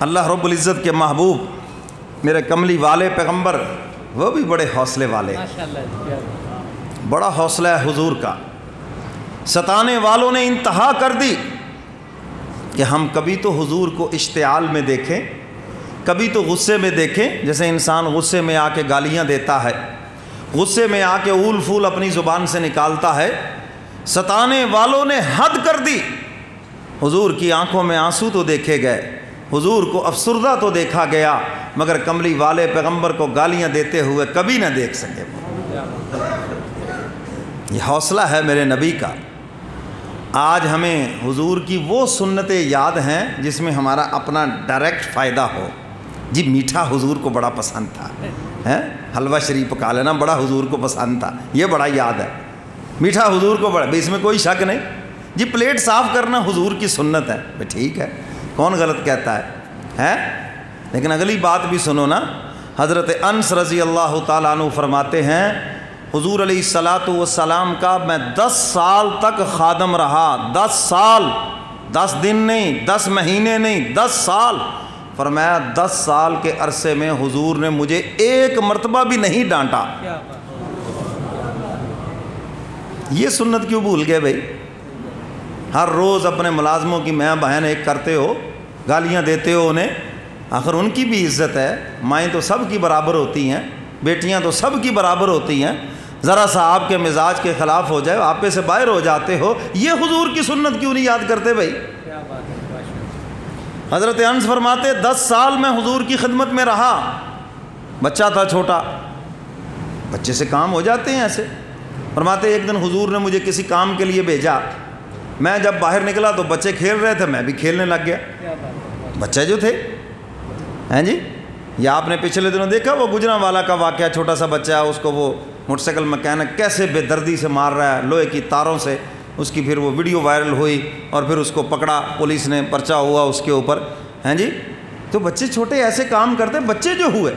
اللہ رب العزت کے محبوب میرے کملی والے پیغمبر وہ بھی بڑے حوصلے والے، بڑا حوصلہ ہے حضور کا۔ ستانے والوں نے انتہا کر دی کہ ہم کبھی تو حضور کو اشتعال میں دیکھیں، کبھی تو غصے میں دیکھیں، جیسے انسان غصے میں آ کے گالیاں دیتا ہے، غصے میں آ کے اول پھول اپنی زبان سے نکالتا ہے۔ ستانے والوں نے حد کر دی، حضور کی آنکھوں میں آنسو تو دیکھے گئے، حضور کو افسردہ تو دیکھا گیا، مگر کملی والے پیغمبر کو گالیاں دیتے ہوئے کبھی نہ دیکھ سکے۔ یہ حوصلہ ہے میرے نبی کا۔ آج ہمیں حضور کی وہ سنتیں یاد ہیں جس میں ہمارا اپنا ڈائریکٹ فائدہ ہو۔ جی میٹھا حضور کو بڑا پسند تھا، حلوہ شریف پکا لینا بڑا حضور کو پسند تھا، یہ بڑا یاد ہے۔ میٹھا حضور کو بڑا، اس میں کوئی شک نہیں۔ جی پلیٹ صاف کرنا حضور کی سنت ہے، ٹھیک ہے، کون غلط کہتا ہے؟ لیکن اگلی بات بھی سنو نا۔ حضرت انس رضی اللہ تعالیٰ عنہ فرماتے ہیں حضور علیہ الصلاۃ والسلام کا میں 10 سال تک خادم رہا، 10 سال، 10 دن نہیں، 10 مہینے نہیں، 10 سال۔ فرمایا 10 سال کے عرصے میں حضور نے مجھے ایک مرتبہ بھی نہیں ڈانٹا۔ یہ سنت کیوں بھول گئے بھائی؟ ہر روز اپنے ملازموں کی ماں بہن ایک کرتے ہو، گالیاں دیتے ہو انہیں، آخر ان کی بھی عزت ہے، مائیں تو سب کی برابر ہوتی ہیں، بیٹیاں تو سب کی برابر ہوتی ہیں، ذرا سا آپ کے مزاج کے خلاف ہو جائے آپے سے باہر ہو جاتے ہو، یہ حضور کی سنت کیوں نہیں یاد کرتے بھائی؟ حضرت انس فرماتے 10 سال میں حضور کی خدمت میں رہا، بچہ تھا چھوٹا، بچے سے کام ہو جاتے ہیں ایسے۔ فرماتے ایک دن حضور نے مجھے کسی کام کے لیے بھیجا، میں جب باہر نکلا تو بچے کھیل رہے تھے، میں بھی کھیلنے لگ گیا۔ بچے جو تھے ہیں جی، یا آپ نے پچھلے دنوں دیکھا وہ گجرانوالہ کا واقعہ، چھوٹا سا بچہ ہے، اس کو وہ موٹر سائیکل مکینک کیسے بے دردی سے مار رہا ہے لوہے کی تاروں سے، اس کی پھر وہ ویڈیو وائرل ہوئی اور پھر اس کو پکڑا، پولیس نے پرچہ ہوا اس کے اوپر، ہیں جی۔ تو بچے چھوٹے ایسے کام کرتے، بچے جو ہوئے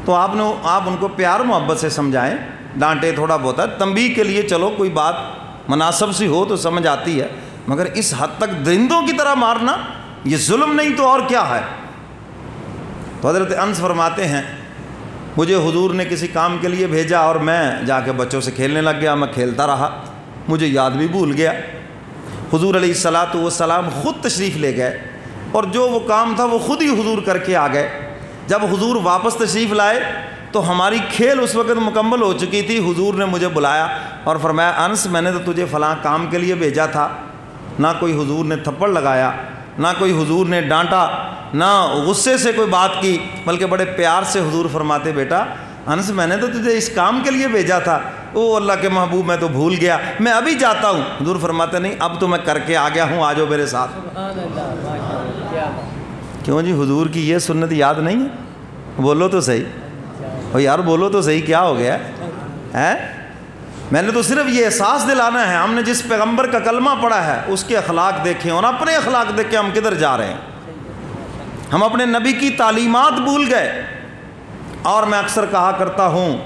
تو آپ ان کو پیار محبت سے سمجھائیں، ڈانٹے تھوڑا بہت ہے، تنبیہ کے لیے چلو کوئی بات مناسب سی ہو تو سمجھ آتی ہے، مگر اس حد تک درندوں کی طرح مارنا یہ ظلم نہیں تو اور کیا ہے؟ تو حضرت انس فرماتے ہیں مجھے حضور نے کسی کام کے لیے بھیجا اور میں جا کے بچوں سے کھیلنے لگ گیا، میں کھیلتا رہا، مجھے یاد بھی بھول گیا۔ حضور علیہ الصلاۃ والسلام خود تشریف لے گئے اور جو وہ کام تھا وہ خود ہی حضور کر کے آ گئے۔ جب حضور واپس تشریف لائے تو ہماری کھیل اس وقت مکمل ہو چکی تھی۔ حضور نے مجھے بلایا اور فرمایا انس میں نے تو تجھے فلاں کام کے لیے بھیجا تھا، نہ کوئی حضور نے تھپڑ لگایا، نہ کوئی حضور نے ڈانٹا، نہ غصے سے کوئی بات کی، بلکہ بڑے پیار سے حضور فرماتے بیٹا انس میں نے تو تجھے اس کام کے لیے بھیجا تھا، او اللہ کے محبوب میں تو بھول گیا، میں ابھی جاتا ہوں۔ حضور فرماتے نہیں اب تو میں کر کے آ گیا ہوں، آ جاؤ میرے ساتھ۔ کیوں جی حضور کی یہ سنت یاد نہیں ہے؟ بولو تو صحیح، او یار بولو تو صحیح، کیا ہو گیا ہے؟ میں نے تو صرف یہ احساس دلانا ہے، ہم نے جس پیغمبر کا کلمہ پڑھا ہے اس کے اخلاق دیکھیں اور اپنے اخلاق دیکھ کے ہم کدھر جا رہے ہیں۔ ہم اپنے نبی کی تعلیمات بھول گئے۔ اور میں اکثر کہا کرتا ہوں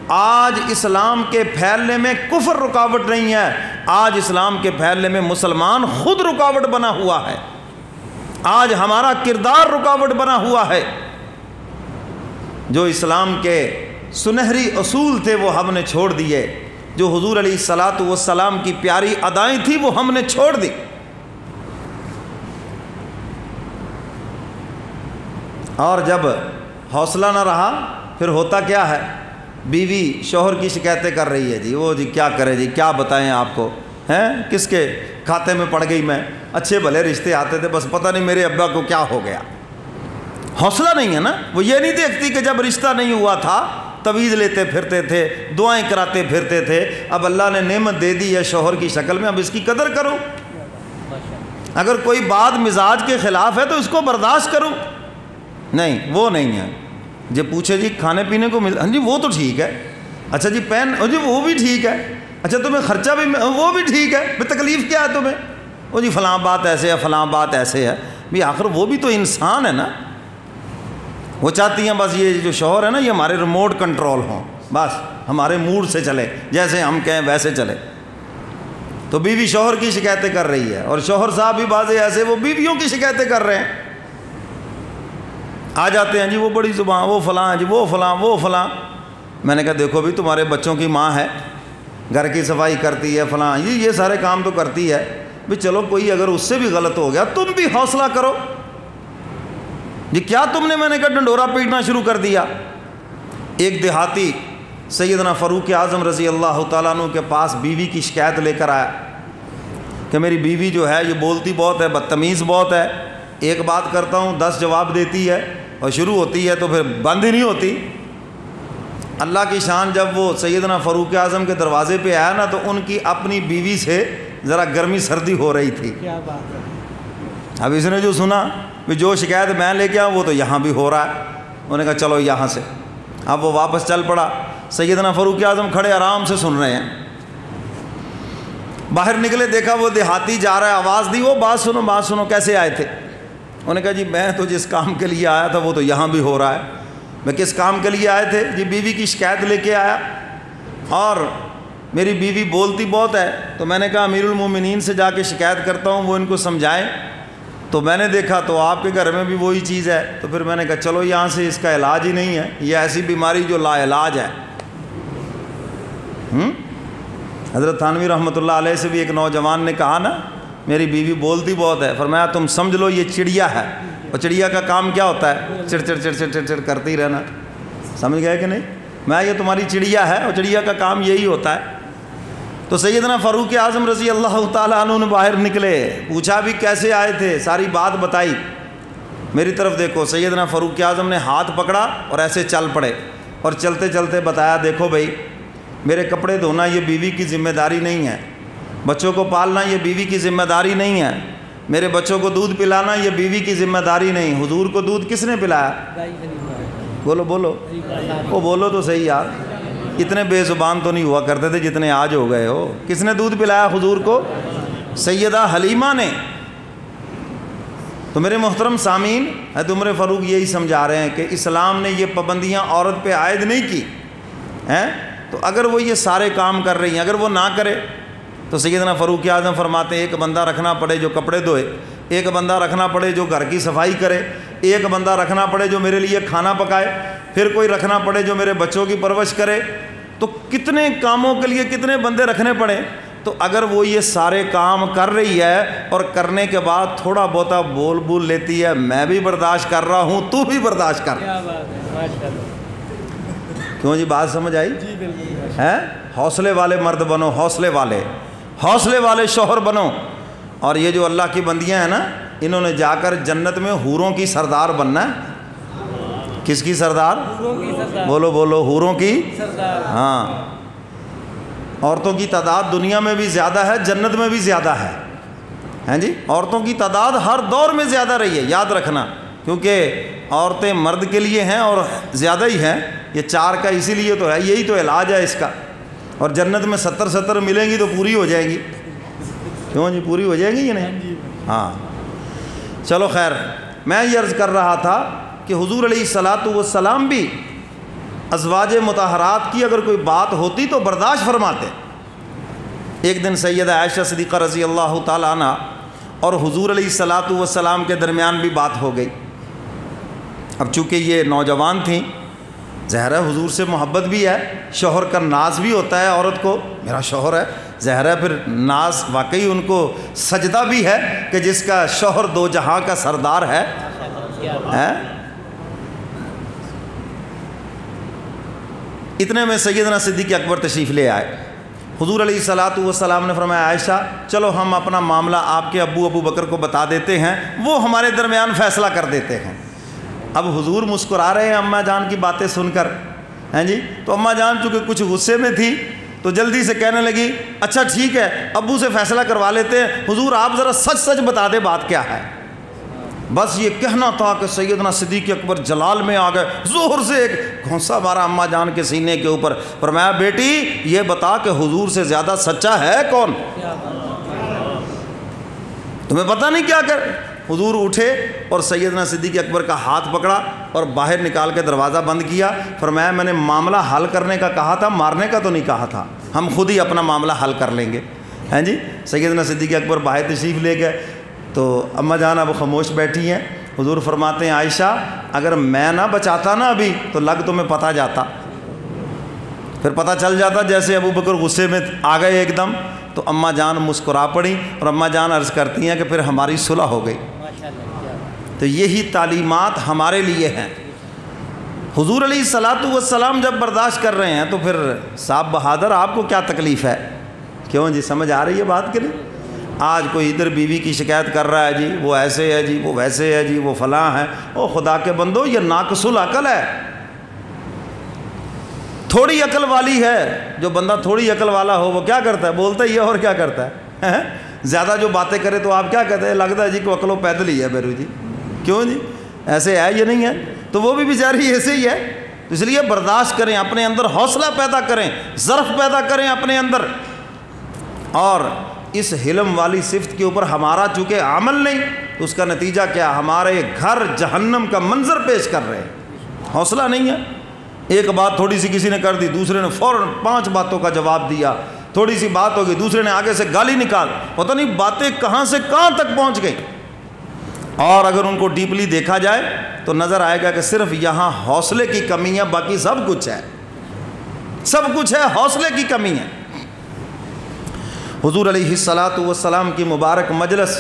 آج اسلام کے پھیلنے میں کفر رکاوٹ نہیں ہے، آج اسلام کے پھیلنے میں مسلمان خود رکاوٹ بنا ہوا ہے، آج ہمارا کردار رکاوٹ بنا ہوا ہے۔ جو اسلام کے سنہری اصول تھے وہ ہم نے چھوڑ دیے، جو حضور علیہ الصلاۃ والسلام کی پیاری ادائیں تھیں وہ ہم نے چھوڑ دی۔ اور جب حوصلہ نہ رہا پھر ہوتا کیا ہے؟ بیوی شوہر کی شکایتیں کر رہی ہے، جی وہ جی کیا کرے، جی کیا بتائیں آپ کو، ہیں کس کے کھاتے میں پڑ گئی میں، اچھے بھلے رشتے آتے تھے بس پتہ نہیں میرے ابا کو کیا ہو گیا۔ حوصلہ نہیں ہے نا، وہ یہ نہیں دیکھتی کہ جب رشتہ نہیں ہوا تھا تویز لیتے پھرتے تھے، دعائیں کراتے پھرتے تھے، اب اللہ نے نعمت دے دی ہے شوہر کی شکل میں، اب اس کی قدر کرو، اگر کوئی بات مزاج کے خلاف ہے تو اس کو برداشت کرو۔ نہیں وہ نہیں ہے، جب پوچھے جی کھانے پینے کو ہاں جی وہ تو ٹھیک ہے، اچھا جی پین جی وہ بھی ٹھیک ہے، اچھا تمہیں خرچہ بھی وہ بھی ٹھیک ہے، بے تکلیف کیا ہے تمہیں، وہ جی فلاں بات ایسے ہے فلاں بات ایسے ہے، بھی آخر وہ بھی تو انسان ہے نا۔ وہ چاہتی ہیں بس یہ جو شوہر ہے نا یہ ہمارے ریموٹ کنٹرول ہوں، بس ہمارے موڈ سے چلے، جیسے ہم کہیں ویسے چلے۔ تو بیوی شوہر کی شکایتیں کر رہی ہے اور شوہر صاحب بھی بعض ایسے وہ بیویوں کی شکایتیں کر رہے ہیں۔ آ جاتے ہیں جی وہ بڑی زبان، وہ فلاں جی، وہ فلاں وہ فلاں۔ میں نے کہا دیکھو بھی تمہارے بچوں کی ماں ہے، گھر کی صفائی کرتی ہے، فلاں یہ سارے کام تو کرتی ہے بھی، چلو کوئی اگر اس سے بھی غلط ہو گیا تم بھی حوصلہ کرو جی، کیا تم نے، میں نے کہا ڈنڈورا پیٹنا شروع کر دیا۔ ایک دیہاتی سیدنا فاروق اعظم رضی اللہ تعالیٰ عنہ کے پاس بیوی کی شکایت لے کر آیا کہ میری بیوی جو ہے یہ بولتی بہت ہے، بدتمیز بہت ہے، ایک بات کرتا ہوں 10 جواب دیتی ہے اور شروع ہوتی ہے تو پھر بند ہی نہیں ہوتی۔ اللہ کی شان، جب وہ سیدنا فاروق اعظم کے دروازے پہ آیا نا تو ان کی اپنی بیوی سے ذرا گرمی سردی ہو رہی تھی۔ کیا بات ہے۔ اب اس نے جو سنا کہ جو شکایت میں لے کے آؤں وہ تو یہاں بھی ہو رہا ہے، انہوں نے کہا چلو یہاں سے۔ اب وہ واپس چل پڑا، سیدنا فاروق اعظم کھڑے آرام سے سن رہے ہیں۔ باہر نکلے، دیکھا وہ دیہاتی جا رہا ہے، آواز دی، وہ بات سنو بات سنو، کیسے آئے تھے؟ انہوں نے کہا جی میں تو جس کام کے لیے آیا تھا وہ تو یہاں بھی ہو رہا ہے۔ میں کس کام کے لیے آئے تھے؟ جی بیوی کی شکایت لے کے آیا، اور میری بیوی بولتی بہت ہے، تو میں نے کہا امیر المومنین سے جا کے شکایت کرتا ہوں وہ ان کو سمجھائیں، تو میں نے دیکھا تو آپ کے گھر میں بھی وہی چیز ہے، تو پھر میں نے کہا چلو یہاں سے اس کا علاج ہی نہیں ہے، یہ ایسی بیماری جو لا علاج ہے۔ حضرت تھانوی رحمۃ اللہ علیہ سے بھی ایک نوجوان نے کہا نا میری بیوی بولتی بہت ہے، فرمایا تم سمجھ لو یہ چڑیا ہے، اور چڑیا کا کام کیا ہوتا ہے؟ چڑ چڑ چڑ چڑ چڑ چڑ کرتی رہنا، سمجھ گئے کہ نہیں؟ میں یہ تمہاری چڑیا ہے، اور چڑیا کا کام یہی ہوتا ہے۔ تو سیدنا فاروق اعظم رضی اللہ تعالیٰ عنہ نے باہر نکلے، پوچھا بھی کیسے آئے تھے، ساری بات بتائی۔ میری طرف دیکھو، سیدنا فاروق اعظم نے ہاتھ پکڑا اور ایسے چل پڑے، اور چلتے چلتے بتایا دیکھو بھائی میرے کپڑے دھونا یہ بیوی کی ذمہ داری نہیں ہے، بچوں کو پالنا یہ بیوی کی ذمہ داری نہیں ہے، میرے بچوں کو دودھ پلانا یہ بیوی کی ذمہ داری نہیں۔ حضور کو دودھ کس نے پلایا؟ بولو بولو، وہ بولو تو صحیح یار، اتنے بے زبان تو نہیں ہوا کرتے تھے جتنے آج ہو گئے ہو۔ کس نے دودھ پلایا حضور کو؟ سیدہ حلیمہ نے۔ تو میرے محترم سامعین، حضرت عمر فاروق یہی سمجھا رہے ہیں کہ اسلام نے یہ پابندیاں عورت پہ عائد نہیں کی ہیں، تو اگر وہ یہ سارے کام کر رہی ہیں، اگر وہ نہ کرے تو سیدنا فاروق اعظم فرماتے ہیں ایک بندہ رکھنا پڑے جو کپڑے دھوئے، ایک بندہ رکھنا پڑے جو گھر کی صفائی کرے، ایک بندہ رکھنا پڑے جو میرے لیے کھانا پکائے، پھر کوئی رکھنا پڑے جو میرے بچوں کی پرورش کرے۔ تو کتنے کاموں کے لیے کتنے بندے رکھنے پڑے؟ تو اگر وہ یہ سارے کام کر رہی ہے اور کرنے کے بعد تھوڑا بہتا بول لیتی ہے، میں بھی برداشت کر رہا ہوں تو بھی برداشت کر۔ کیا بات ہے، ماشاءاللہ۔ کیوں جی بات سمجھ آئی؟ جی بالکل ہے، حوصلے والے مرد بنو، حوصلے والے شوہر بنو۔ اور یہ جو اللہ کی بندیاں ہیں نا، انہوں نے جا کر جنت میں حوروں کی سردار بننا ہے۔ کس کی سردار؟ بولو بولو، حوروں کی سردار۔ ہاں، عورتوں کی تعداد دنیا میں بھی زیادہ ہے، جنت میں بھی زیادہ ہے، ہیں جی؟ عورتوں کی تعداد ہر دور میں زیادہ رہی ہے، یاد رکھنا، کیونکہ عورتیں مرد کے لیے ہیں اور زیادہ ہی ہیں، یہ 4 کا اسی لیے تو ہے، یہی تو علاج ہے اس کا۔ اور جنت میں 70 ملیں گی تو پوری ہو جائے گی۔ کیوں جی، پوری ہو جائے گی یا نہیں؟ ہاں چلو خیر، میں یہ عرض کر رہا تھا کہ حضور علیہ الصلاۃ والسلام بھی ازواج مطہرات کی اگر کوئی بات ہوتی تو برداشت فرماتے۔ ایک دن سیدہ عائشہ صدیقہ رضی اللہ تعالیٰ عنہ اور حضور علیہ الصلاۃ والسلام کے درمیان بھی بات ہو گئی۔ اب چونکہ یہ نوجوان تھیں، ظاہر ہے حضور سے محبت بھی ہے، شوہر کا ناز بھی ہوتا ہے عورت کو، میرا شوہر ہے، ظاہر ہے پھر ناز واقعی ان کو سجدہ بھی ہے کہ جس کا شوہر 2 جہاں کا سردار ہے۔ اتنے میں سیدنا صدیق اکبر تشریف لے آئے۔ حضور علیہ الصلاۃ والسلام نے فرمایا عائشہ چلو ہم اپنا معاملہ آپ کے ابو بکر کو بتا دیتے ہیں، وہ ہمارے درمیان فیصلہ کر دیتے ہیں۔ اب حضور مسکرا رہے ہیں اماں جان کی باتیں سن کر، ہیں جی؟ تو اماں جان چونکہ کچھ غصے میں تھی تو جلدی سے کہنے لگی اچھا ٹھیک ہے ابو سے فیصلہ کروا لیتے ہیں، حضور آپ ذرا سچ بتا دیں بات کیا ہے۔ بس یہ کہنا تھا کہ سیدنا صدیق اکبر جلال میں آ گئے، زور سے ایک گھونسا مارا اماں جان کے سینے کے اوپر، فرمایا بیٹی یہ بتا کہ حضور سے زیادہ سچا ہے کون؟ تمہیں پتہ نہیں کیا کر؟ حضور اٹھے اور سیدنا صدیق اکبر کا ہاتھ پکڑا اور باہر نکال کے دروازہ بند کیا، فرمایا میں نے معاملہ حل کرنے کا کہا تھا، مارنے کا تو نہیں کہا تھا، ہم خود ہی اپنا معاملہ حل کر لیں گے، ہیں جی؟ سیدنا صدیق اکبر باہر تشریف لے گئے تو اماں جان اب خاموش بیٹھی ہیں، حضور فرماتے ہیں عائشہ اگر میں نہ بچاتا نا ابھی تو لگ تمہیں پتہ جاتا، پھر پتہ چل جاتا جیسے ابو بکر غصے میں آ گئے ایک دم، تو اماں جان مسکرا پڑی اور اماں جان عرض کرتی ہیں کہ پھر ہماری صلح ہو گئی۔ تو یہی تعلیمات ہمارے لیے ہیں۔ حضور علیہ السلام جب برداشت کر رہے ہیں تو پھر صاحب بہادر آپ کو کیا تکلیف ہے؟ کیوں جی، سمجھ آ رہی ہے بات کہ نہیں؟ آج کوئی ادھر بیوی کی شکایت کر رہا ہے جی وہ ایسے ہے جی وہ ویسے ہے جی وہ فلاں ہے، او خدا کے بندو یہ ناقص العقل ہے۔ تھوڑی عقل والی ہے، جو بندہ تھوڑی عقل والا ہو وہ کیا کرتا ہے؟ بولتا ہی ہے اور کیا کرتا ہے؟ زیادہ جو باتیں کرے تو آپ کیا کہتے ہیں؟ لگتا ہے جی کو عقل و پیدل ہی ہے بیرو جی، کیوں جی ایسے ہے یہ نہیں ہے؟ تو وہ بھی بیچاری ایسے ہی ہے۔ تو اس لیے برداشت کریں، اپنے اندر حوصلہ پیدا کریں، ظرف پیدا کریں اپنے اندر، اور اس حلم والی صفت کے اوپر ہمارا چونکہ عمل نہیں تو اس کا نتیجہ کیا؟ ہمارے گھر جہنم کا منظر پیش کر رہے ہیں۔ حوصلہ نہیں ہے، ایک بات تھوڑی سی کسی نے کر دی، دوسرے نے فوراً 5 باتوں کا جواب دیا، تھوڑی سی بات ہو گئی دوسرے نے آگے سے گالی نکال، پتہ نہیں باتیں کہاں سے کہاں تک پہنچ گئی۔ اور اگر ان کو ڈیپلی دیکھا جائے تو نظر آئے گا کہ صرف یہاں حوصلے کی کمی ہے، باقی سب کچھ ہے، سب کچھ ہے، حوصلے کی کمی ہے۔ حضور علیہ الصلاۃ والسلام کی مبارک مجلس